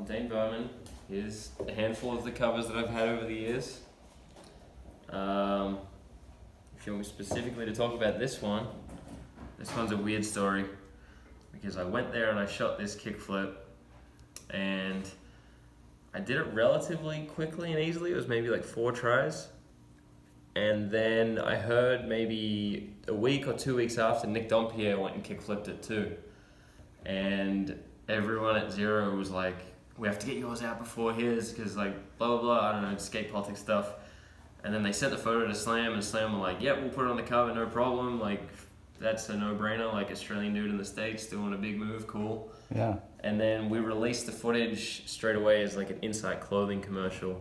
I'm Dane Burman. Here's a handful of the covers that I've had over the years. If you want me specifically to talk about this one's a weird story because I went there and I shot this kickflip and I did it relatively quickly and easily. It was maybe like 4 tries. And then I heard maybe a week or 2 weeks after Nick Dompierre went and kickflipped it too. And everyone at Zero was like, we have to get yours out before his because like blah blah blah, I don't know, skate politics stuff. And then they sent the photo to Slam and Slam were like, yep, we'll put it on the cover, no problem. Like that's a no-brainer, like Australian dude in the States doing a big move, cool. Yeah. And then we released the footage straight away as like an Insight clothing commercial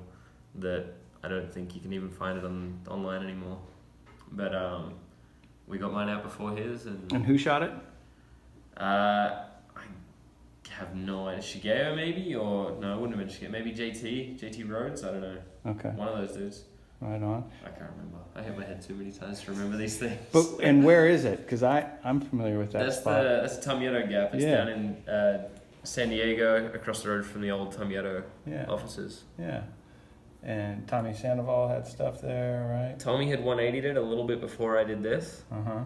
that I don't think you can even find it online anymore. But we got mine out before his. And who shot it? I have no idea. Shigeo maybe? Or no, it wouldn't have been Shigeo. Maybe JT Rhodes? I don't know. Okay. One of those dudes. Right on. I can't remember. I hit my head too many times to remember these things. And where is it? Because I'm familiar with that spot. That's the TumYeto Gap. It's down in San Diego, across the road from the old TumYeto offices. Yeah. And Tommy Sandoval had stuff there, right? Tommy had 180'd it a little bit before I did this. Uh-huh.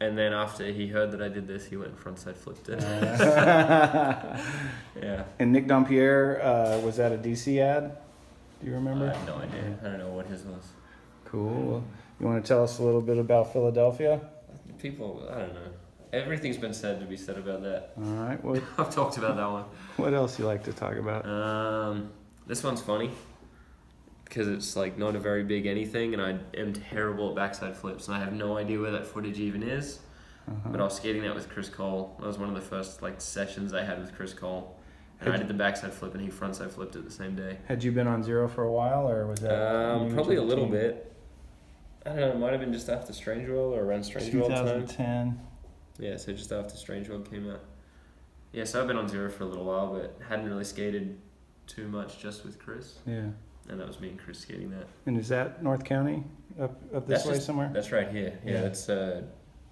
And then after he heard that I did this, he went frontside flipped it. Yeah. And Nick Dompierre, was that a DC ad? Do you remember? I have no idea. I don't know what his was. Cool. Well, you want to tell us a little bit about Philadelphia? People, I don't know. Everything's been said to be said about that. All right. Well, I've talked about that one. What else you like to talk about? This one's funny because it's like not a very big anything, and I am terrible at backside flips, and I have no idea where that footage even is. Uh-huh. But I was skating that with Chris Cole. That was one of the first like sessions I had with Chris Cole, and I did the backside flip, and he frontside flipped it the same day. Had you been on Zero for a while, or was that probably a little bit? I don't know. It might have been just after Strange World or around Strange World time. 2010. Yeah, so just after Strange World came out. Yeah, so I've been on Zero for a little while, but hadn't really skated too much just with Chris. Yeah. And that was me and Chris skating that. And is that North County up this way somewhere? That's right here. Yeah, it's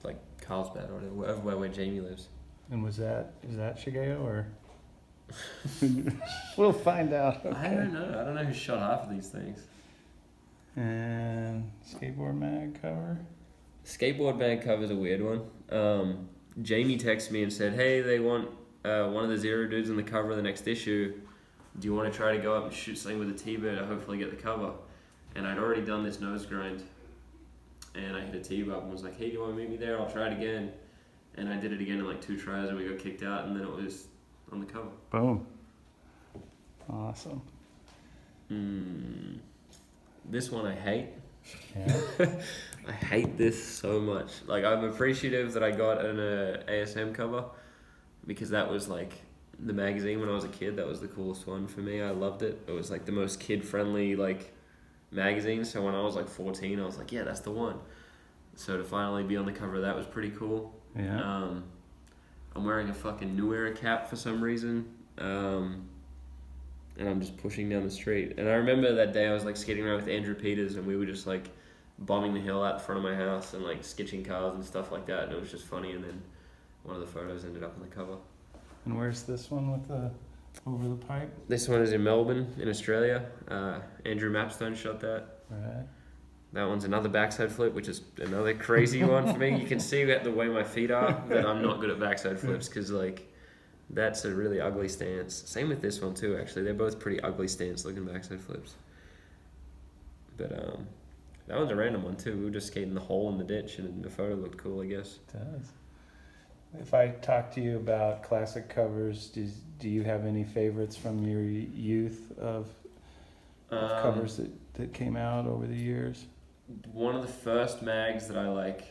like Carlsbad or whatever, where Jamie lives. And is that Shigeo or? We'll find out. Okay. I don't know. I don't know who shot half of these things. And Skateboard Mag cover? Skateboard Mag cover's a weird one. Jamie texted me and said, hey, they want one of the Zero dudes on the cover of the next issue. Do you want to try to go up and shoot something with Atiba to hopefully get the cover? And I'd already done this nose grind. And I hit Atiba up and was like, hey, do you want to meet me there? I'll try it again. And I did it again in like 2 tries and we got kicked out, and then it was on the cover. Boom. Awesome. This one I hate. Yeah. I hate this so much. Like, I'm appreciative that I got an ASM cover because that was like the magazine when I was a kid. That was the coolest one for me. I loved it. It was like the most kid-friendly like magazine. So when I was like 14, I was like, yeah, that's the one. So to finally be on the cover of that was pretty cool. Yeah. I'm wearing a fucking New Era cap for some reason. And I'm just pushing down the street. And I remember that day I was like skating around with Andrew Peters, and we were just like bombing the hill out front of my house and like sketching cars and stuff like that. And it was just funny. And then one of the photos ended up on the cover. And where's this one with the over the pipe? This one is in Melbourne, in Australia. Andrew Mapstone shot that. Right. That one's another backside flip, which is another crazy one for me. You can see that the way my feet are, that I'm not good at backside flips because like that's a really ugly stance. Same with this one too, actually. They're both pretty ugly stance looking backside flips. But that one's a random one too. We were just skating the hole in the ditch and the photo looked cool, I guess. It does. If I talk to you about classic covers, do you have any favorites from your youth of covers that came out over the years? One of the first mags that I like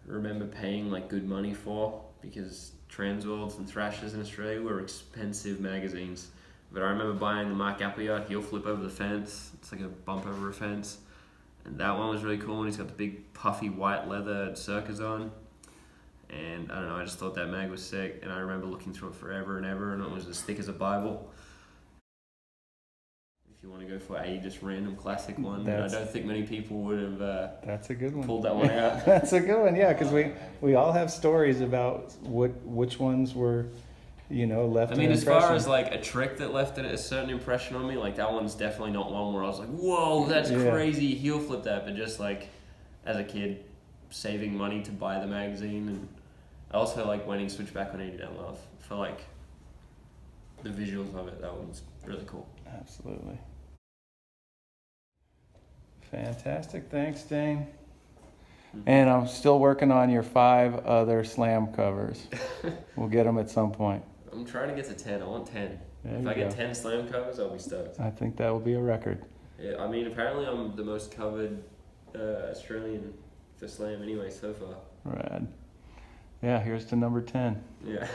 remember paying like good money for, because Transworlds and Thrashers in Australia were expensive magazines. But I remember buying the Mark Appleyard Heel Flip Over the Fence. It's like a bump over a fence. And that one was really cool, and he's got the big puffy white leather circas on. And I don't know, I just thought that mag was sick. And I remember looking through it forever and ever, and it was as thick as a Bible. If you want to go for a just random classic one, I don't think many people would have that's a good one. Pulled that one out. That's a good one, yeah, because we all have stories about which ones were left I an mean, as impression. far as like a trick that left a certain impression on me, like that one's definitely not one where I was like, whoa, that's Yeah. crazy, heel flip that. But just like as a kid, saving money to buy the magazine, and I also like when he switched back on 80 Down Love for like the visuals of it. That one's really cool. Absolutely. Fantastic. Thanks, Dane. And I'm still working on your 5 other slam covers. We'll get them at some point. I'm trying to get to 10. I want 10. There If you I get go. 10 slam covers, I'll be stoked. I think that will be a record. Yeah, I mean, apparently I'm the most covered Australian for slam anyway so far. Rad. Yeah, here's to number 10. Yeah.